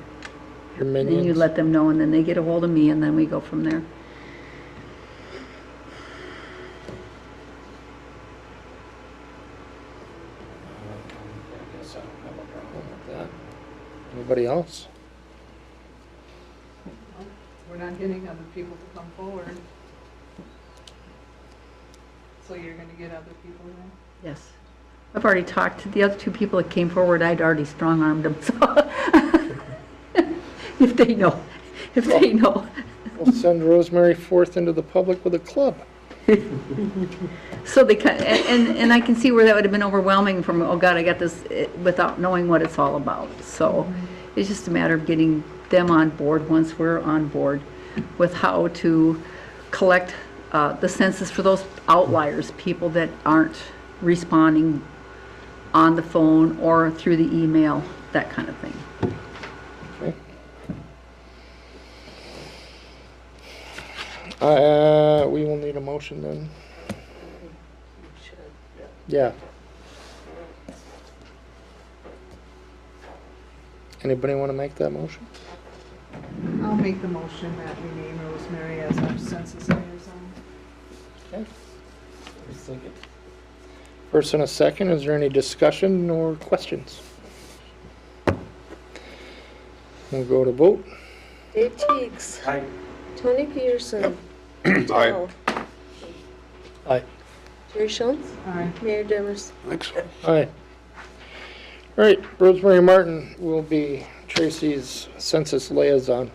your Then minions? you let them know, and then they get a hold of me, and then we go from there. I guess I don't have a problem with that. Anybody else? We're not getting other people to come forward. So you're gonna get other people then? Yes. I've already talked to the other 2 people that came forward. I'd already strong-armed them, so. If they know, if they know. We'll send Rosemary forth into the public with a club. So they, and I can see where that would have been overwhelming from, oh God, I got this, without knowing what it's all about. So it's just a matter of getting them on board once we're on board with how to collect the census for those outliers, people that aren't responding on the phone or through the email, that kind of thing. We will need a motion then. Yeah. Anybody want to make that motion? I'll make the motion that we name Rosemary as our census liaison. Okay. First and a second, is there any discussion or questions? We'll go to vote. Dave Teagues. Aye. Tony Peterson. Aye. Aye. Jerry Schultz. Aye. Mayor Dimmers. Thanks. Aye. All right, Rosemary Martin will be Tracy's census liaison.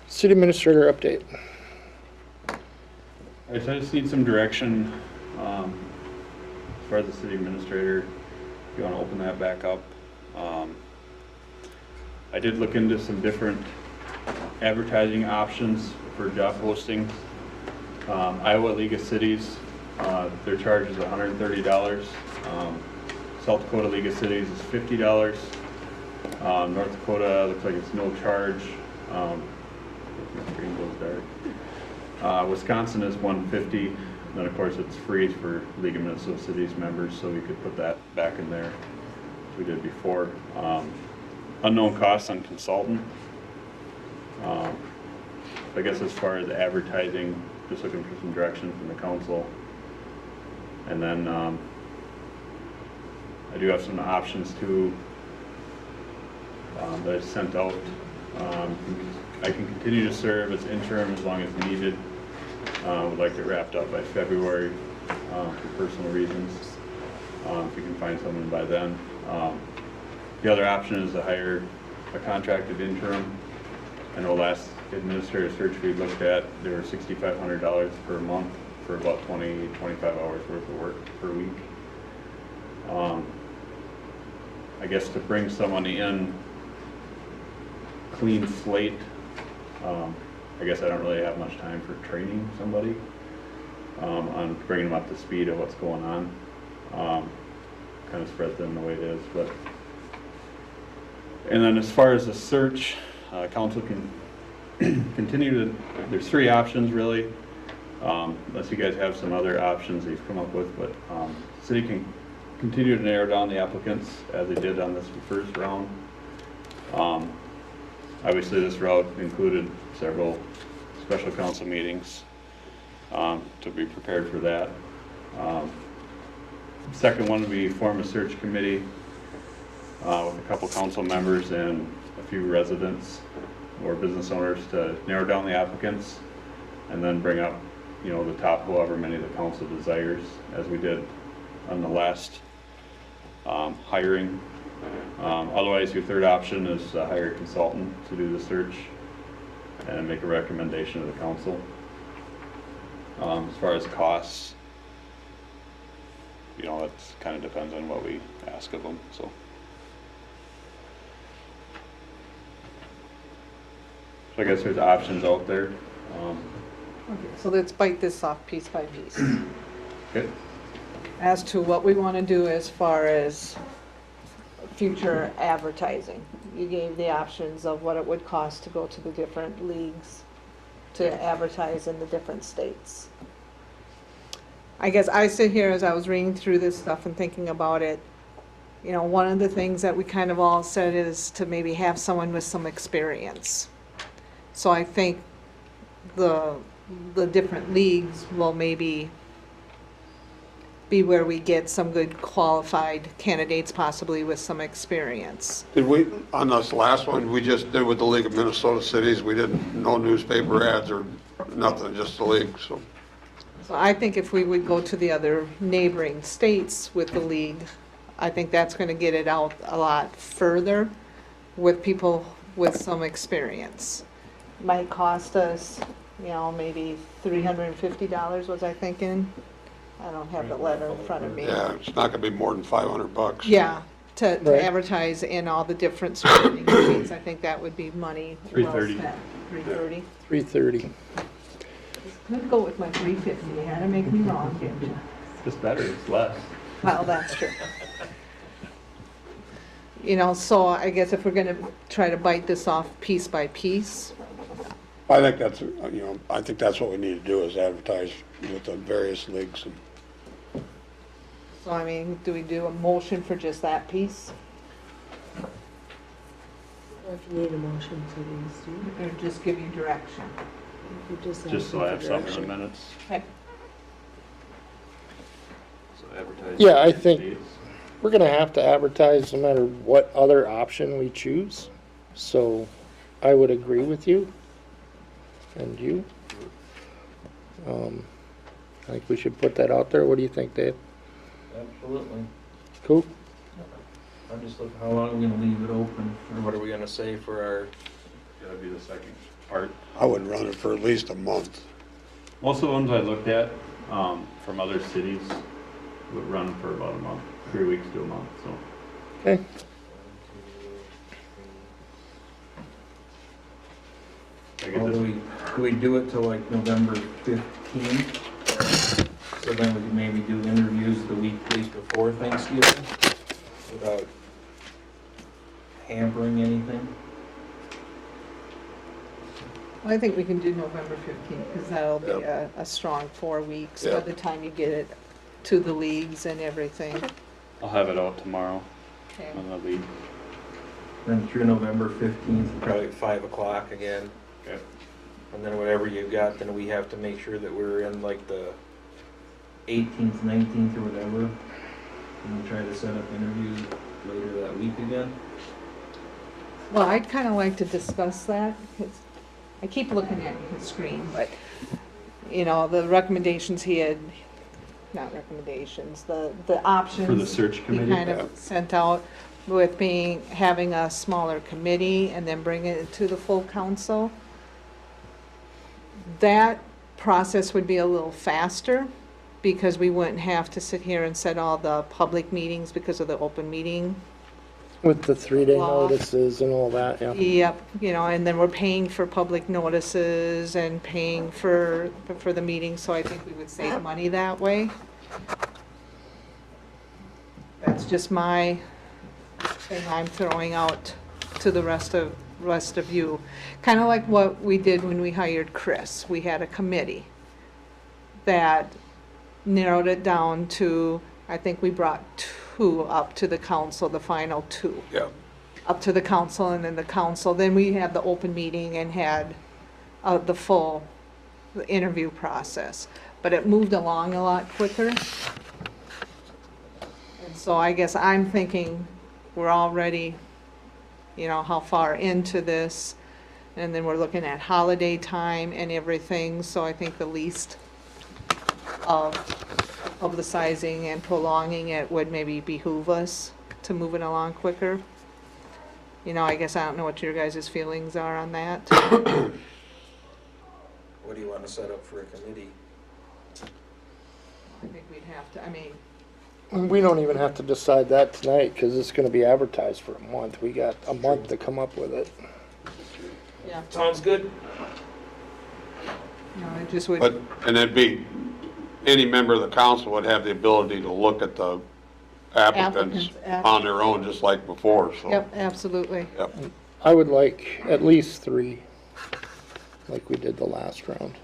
City administrator update. All right, so I just need some direction, as far as the city administrator, if you want to open that back up. I did look into some different advertising options for job postings. Iowa League of Cities, their charge is $130. South Dakota League of Cities is $50. North Dakota looks like it's no charge. My screen goes dark. Wisconsin is $150. And then of course it's free for League of Minnesota Cities members, so we could put that back in there as we did before. Unknown costs on consultant. I guess as far as advertising, just looking for some direction from the council. And then I do have some options too that I sent out. I can continue to serve as interim as long as needed. Would like it wrapped up by February for personal reasons. If we can find someone by then. The other option is to hire a contracted interim. I know last administrative search we looked at, they were $6,500 per month for about 20, 25 hours worth of work per week. I guess to bring someone in clean slate, I guess I don't really have much time for training somebody on bringing them up to speed of what's going on. Kind of spread them the way it is, but. And then as far as the search, council can continue to, there's 3 options really, unless you guys have some other options that you've come up with, but city can continue to narrow down the applicants as they did on this first round. Obviously this route included several special council meetings to be prepared for that. Second one would be form a search committee with a couple council members and a few residents or business owners to narrow down the applicants and then bring up, you know, the top however many the council desires, as we did on the last hiring. Otherwise, your third option is to hire a consultant to do the search and make a recommendation to the council. As far as costs, you know, it kind of depends on what we ask of them, so. So I guess there's options out there. Okay, so let's bite this off piece by piece. Okay. As to what we want to do as far as future advertising. You gave the options of what it would cost to go to the different leagues to advertise in the different states. I guess I sit here as I was reading through this stuff and thinking about it. You know, one of the things that we kind of all said is to maybe have someone with some experience. So I think the different leagues will maybe be where we get some good qualified candidates, possibly with some experience. Did we, on this last one, we just did with the League of Minnesota Cities, we didn't, no newspaper ads or nothing, just the league, so. So I think if we would go to the other neighboring states with the league, I think that's going to get it out a lot further with people with some experience. Might cost us, you know, maybe $350 was I thinking. I don't have the letter in front of me. Yeah, it's not gonna be more than $500. Yeah, to Right. advertise in all the different surrounding states. I think that would be money well $330. spent. $330. 3:30. Could go with my $350. You had to make me wrong, didn't you? It's better, it's less. Well, that's true. You know, so I guess if we're gonna try to bite this off piece by piece, I think that's, you know, I think that's what we need to do is advertise with the various leagues. so I mean, do we do a motion for just that piece? If you need a motion to these, do Or just give you direction? you just Just so I have ask something for in the direction. minutes. Okay. So advertise. Yeah, I think- dates. We're gonna have to advertise no matter what other option we choose. So I would agree with you. And you? I think we should put that out there. What do you think, Dave? Absolutely. Cool? I'm just looking, how long are we gonna leave it open, or what are we gonna say for our, That'd be the second part. I would run it for at least a month. Most of the ones I looked at, from other cities would run for about a month, 3 weeks to a month, so. Okay. I guess or it's- do we do it till like November 15th? So then we can maybe do interviews the weekdays before Thanksgiving without hampering anything? I think we can do November 15th, because that'll be a strong 4 weeks by Yep. the time you get it to the leagues and everything. I'll have it out tomorrow Okay. on the league. Then through November 15th, probably at 5 o'clock again. Okay. And then whatever you got, then we have to make sure that we're in like the 18th, 19th or whatever. And we'll try to set up interviews later that week again. Well, I'd kind of like to discuss that, because I keep looking at his screen, but, you know, the recommendations he had, not recommendations, the options. For the search He committee? kind of sent out with having a smaller committee and then bring it to the full council. that process would be a little faster because we wouldn't have to sit here and set all the public meetings because of the open meeting. With the 3-day Law. notices and all that, yeah. Yep, and then we're paying for public notices and paying for the meetings, so I think we would save money that way. That's just my thing I'm throwing out to the rest of you. Kind of like what we did when we hired Chris. We had a committee that narrowed it down to, I think we brought 2 up to the council, the final 2. Yeah. Up to the council, and then the council, then we had the open meeting and had the full interview process. But it moved along a lot quicker. And so I guess I'm thinking we're already, how far into this, and then we're looking at holiday time and everything, so I think the least of the sizing and prolonging it would maybe behoove us to move it along quicker. I guess I don't know what your guys' feelings are on that. What do you want to set up for a committee? I think we'd have to, We don't even have to decide that tonight, because it's gonna be advertised for a month. We got a month to come up with it. yeah, Sounds good. it just would. And it'd be, any member of the council would have the ability to look at the applicants Applicants, on their own, just like before, so. Yep, absolutely. Yep. I would like at least 3, like we did the last round.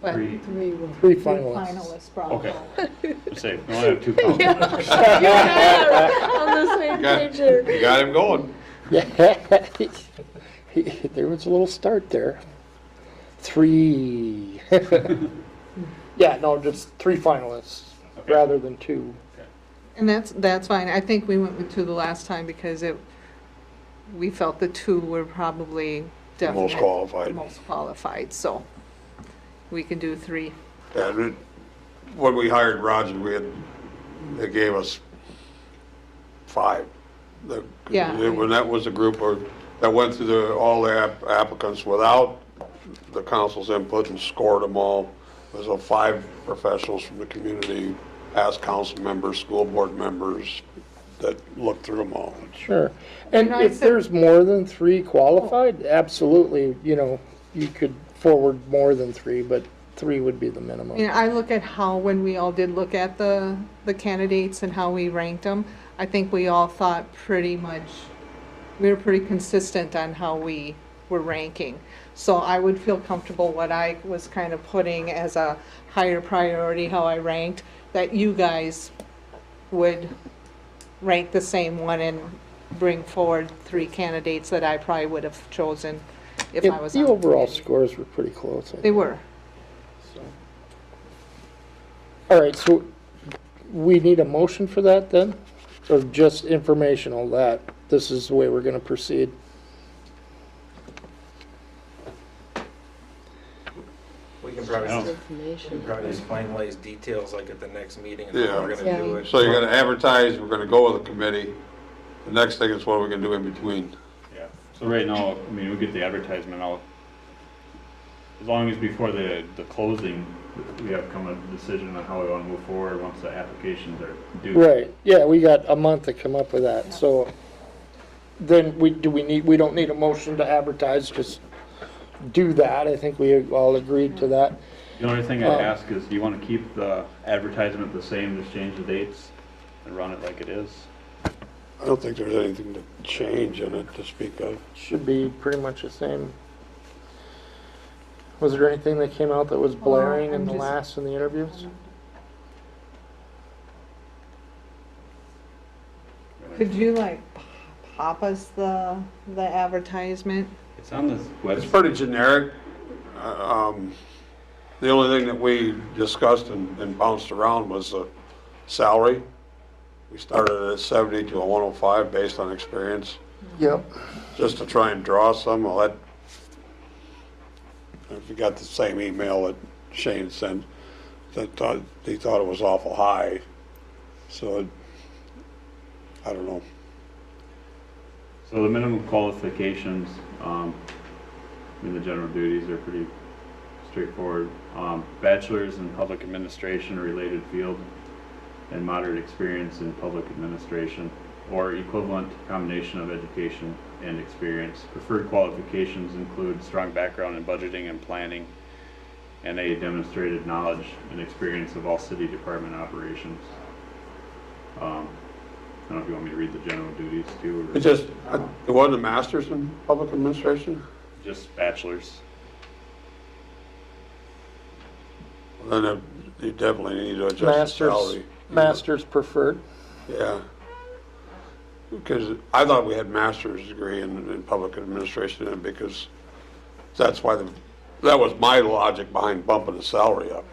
But 3. 3 three finalists. finalists, probably. Okay. Let's say, we only have 2 council You members. and I are on the same Got- page here. You got him going. Yeah, there was a little start there. 3. Yeah, no, just 3 finalists Okay. rather than 2. And that's fine. I think we went with 2 the last time because we felt the 2 were probably definitely Most qualified. the most qualified, so we can do 3. And when we hired Roger, they gave us 5. Yeah. When that was a group that went through all the applicants without the council's input and scored them all. It was 5 professionals from the community, past council members, school board members, that looked through them all. Sure. And I if said- there's more than 3 qualified, absolutely, you could forward more than 3, but 3 would be the minimum. I look at how, when we all did look at the candidates and how we ranked them, I think we all thought we were pretty consistent on how we were ranking. So I would feel comfortable what I was kind of putting as a higher priority, how I ranked, that you guys would rank the same one and bring forward 3 candidates that I probably would have chosen if I was on The overall committee. scores were pretty close, I They think. were. All right, so we need a motion for that then? Or just informational that this is the way we're gonna proceed? We can probably, I don't- Information. probably just finalize details like at the next meeting and Yeah. how we're gonna do it. So you're gonna advertise, we're gonna go with a committee. The next thing is what we're gonna do in between. Yeah, so right now, we get the advertisement out. As long as before the closing, we have come a decision on how we wanna move forward once the applications are due. Right, yeah, we got a month to come up with that, so then we don't need a motion to advertise, just do that. I think we all agreed to that. The only thing I'd ask is, do you wanna keep the advertisement the same, just change the dates and run it like it is? I don't think there's anything to change in it to speak of. Should be pretty much the same. Was there anything that came out that was blaring in I'm the just- last in the interviews? Could you pop us the advertisement? It's on this It's website. pretty generic. The only thing that we discussed and bounced around was the salary. We started at 70 to a 105 based on experience, Yep. just to try and draw some. Well, that, if you got the same email that Shane sent, he thought it was awful high. So, I don't know. So the minimum qualifications, the general duties are pretty straightforward. Bachelor's in public administration or related field and moderate experience in public administration or equivalent combination of education and experience. Preferred qualifications include strong background in budgeting and planning and a demonstrated knowledge and experience of all city department operations. I don't know if you want me to read the general duties too, or It just, it wasn't a master's in public administration? just bachelor's. Then you definitely need to adjust the Masters, salary. masters preferred. Yeah. Because I thought we had master's degree in public administration, and because that's why that was my logic behind bumping the salary up.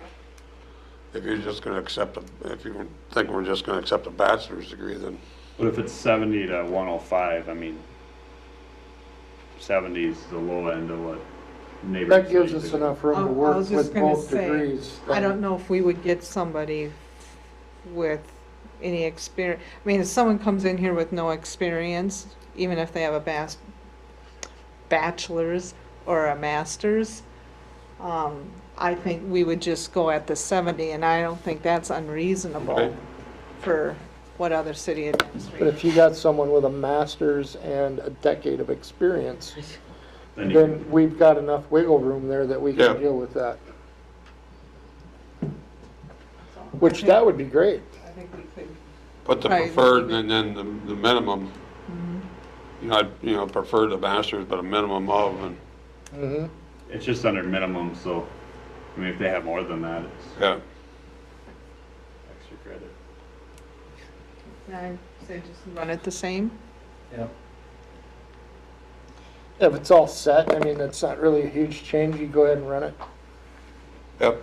If you're just gonna accept if you think we're just gonna accept a bachelor's degree, then, But if it's 70 to 105, I mean, 70 is the low end of what neighbors. That gives us enough room to I work was just with gonna both say, degrees. I don't know if we would get somebody with any experience. I mean, if someone comes in here with no experience, even if they have a bachelor's or a master's, I think we would just go at the 70, and I don't think that's unreasonable Okay. for what other city But administrators. if you got someone with a master's and a decade of experience, Then you then we've got enough wiggle room there that we Yeah. can deal with that. Which, that would be great. I think we could. put the Right. preferred and then the minimum. You know, prefer the master's, but a minimum of, and, Mm-hmm. It's just under minimum, so, I mean, if they have more than that, it's yeah. extra credit. I say just run it the same. Yep. If it's all set, I mean, that's not really a huge change, you go ahead and run it. Yep.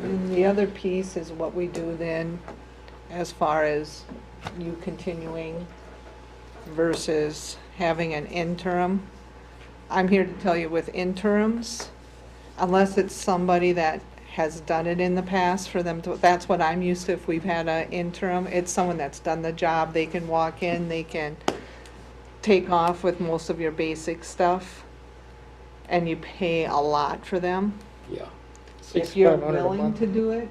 And the other piece is what we do then as far as you continuing versus having an interim. I'm here to tell you with interims, unless it's somebody that has done it in the past for them to, that's what I'm used to. If we've had an interim, it's someone that's done the job. They can walk in, they can take off with most of your basic stuff, and you pay a lot for them. Yeah. If you're $6,500 a willing month. to do it,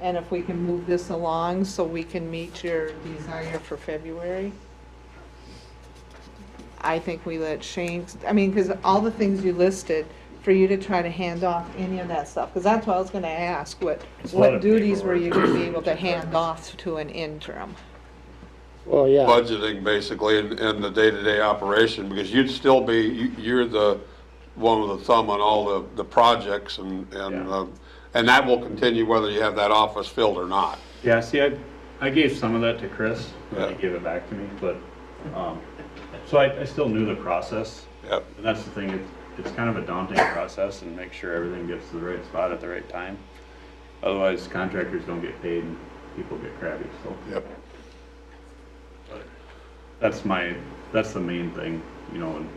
and if we can move this along so we can meet your desire for February, I think we let Shane, I mean, because all the things you listed, for you to try to hand off any of that stuff, because that's what I was gonna ask, a lot what of duties were you paperwork. gonna be able to hand off to an interim? Well, yeah, Budgeting basically and the day-to-day operation, because you'd still be, you're the one with the thumb on all the projects and that will continue whether you have that office filled or not. Yeah, see, I gave some of that to Chris, and he Yeah. gave it back to me, but, so I still knew the process. Yep. And that's the thing, it's kind of a daunting process and make sure everything gets to the right spot at the right time. Otherwise, contractors don't get paid and people get crabby, so. Yep. That's the main thing, you know, and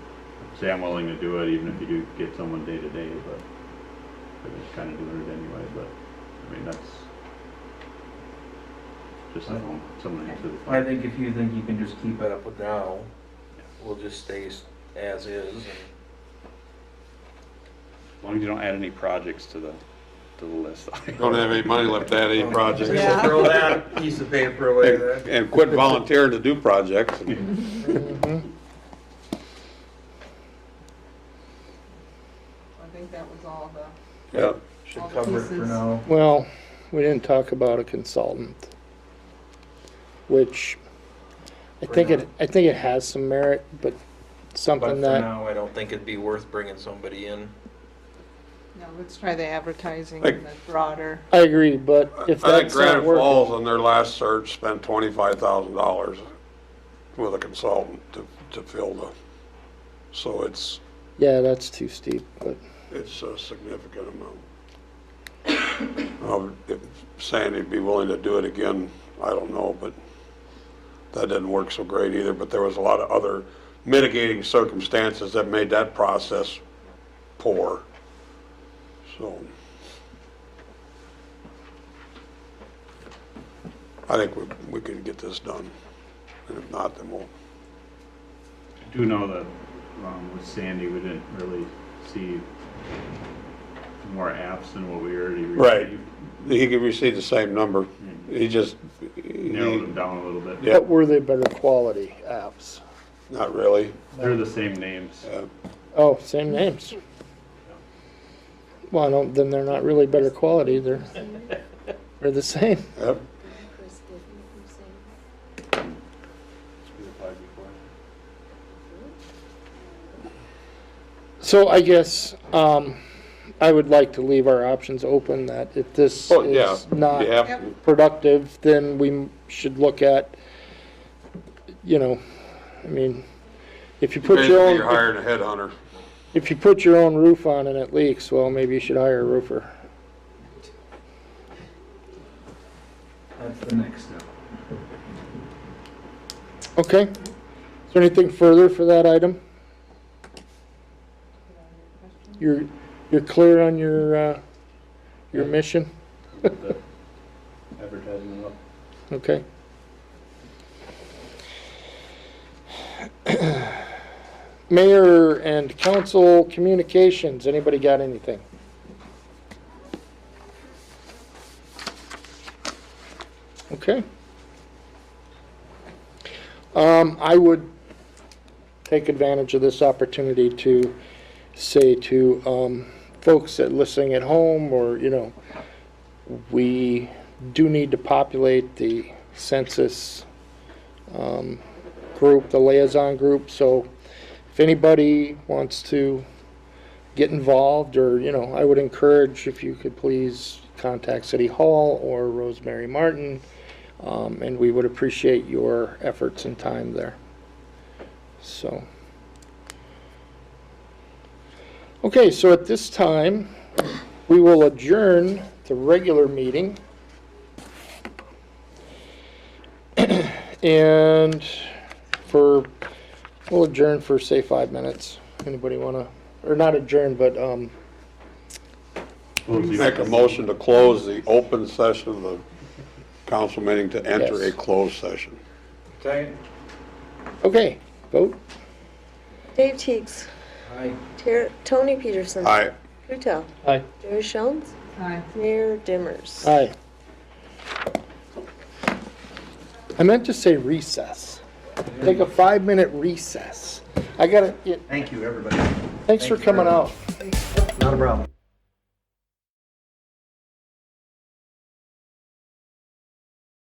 say I'm willing to do it, even if you do get someone day to day, but I'm just kind of doing it anyway, but, I mean, that's just someone into the. I think if you think you can just keep it up with now, we'll just stay as is. And As long as you don't add any projects to the list. Don't have any money left to add any projects. Yeah. Throw that piece of paper away then. And quit volunteering to do projects. mhm. I think that was all the. Yeah. Should All the cover it for pieces. now. Well, we didn't talk about a consultant, which I think it has some merit, but But something for that, now, I don't think it'd be worth bringing somebody in. No, let's try the advertising Like- and the broader. I agree, but if I think that's not Granite working. Falls on their last search spent $25,000 with a consultant to fill so it's Yeah, that's too steep, but a significant amount. If saying he'd be willing to do it again, I don't know, but that didn't work so great either. But there was a lot of other mitigating circumstances that made that process poor. So I think we can get this done. And if not, then we'll, I do know that with Sandy, we didn't really see more apps than what we already received. Right. He could receive the same number. He just, Narrowed them down a little bit. Yeah. But were they better quality apps? not really. They're the same names. Oh, same names. Well, then they're not really better quality, they're the same. Yep. So I guess, I would like to leave our options open, that if this Oh, yeah. is not You have to. productive, then we should look at, I mean, if you put your Basically, you're own, hiring a headhunter. if you put your own roof on and it leaks, well, maybe you should hire a roofer. That's the next step. Okay. Is there anything further for that item? You're clear on your mission? Advertising up. Okay. Mayor and council communications, anybody got anything? Okay. I would take advantage of this opportunity to say to folks that listening at home, or, we do need to populate the census group, the liaison group, so if anybody wants to get involved, or, I would encourage if you could please contact City Hall or Rosemary Martin, and we would appreciate your efforts and time there. So, okay, so at this time, we will adjourn the regular meeting. And we'll adjourn for, say, 5 minutes. Anybody want to, or not adjourn, but, Make a motion to close the open session of the council meeting to enter Yes. a closed session. Second. okay, vote. Dave Teagues, Aye. Tony Peterson. Aye. Rutel. Aye. Jerry Schoen's. Aye. Mayor Dimmers. Aye. I meant to say recess. Take a 5-minute recess. I gotta, Thank you, everybody. thanks for coming out. Not a problem.